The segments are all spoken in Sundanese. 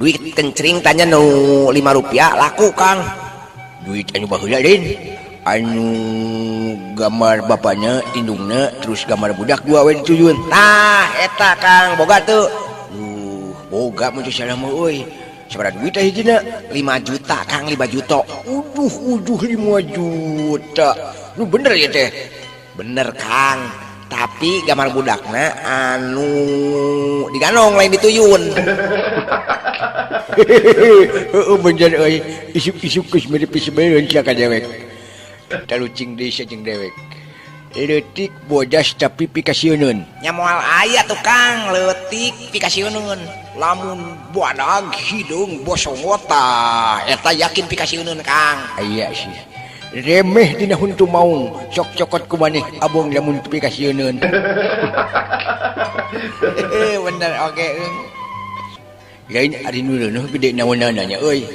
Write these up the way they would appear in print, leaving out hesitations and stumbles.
duit kencring tanya nu 5 rupiah laku Kang duit anu baheula Den anu gambar bapaknya indungna terus gambar budak dua we dituyun nah eta Kang boga tuh boga mun salah mah euy sabaraha duit hijina 5 juta Kang 5 juta uduh 5 juta lu bener ya teh bener Kang tapi gambar budakna anu diganong lain dituyun heeh bener euy isuk-isuk geus mirip sebereun sia ka dewek talucing deui jeung dewek leutik bodas tapi pikasieun nya moal aya tuh Kang leutik pikasieun lamun buadag hidung bosongota eta yakin pikasieun Kang aya sih remeh dina huntu maung sok cokot ku maneh abong lamun pikasieun bener oke lain ari nu reuneuh gede naonana nya euy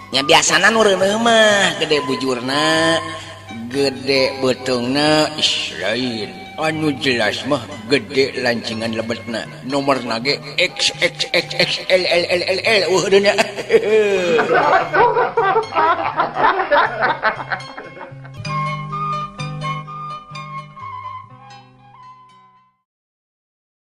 nya biasana nu reuneuh mah gede bujurna gede beutungna lain anu jelas mah gede lancingan lebetna nomorna ge XXXXLLLL weuh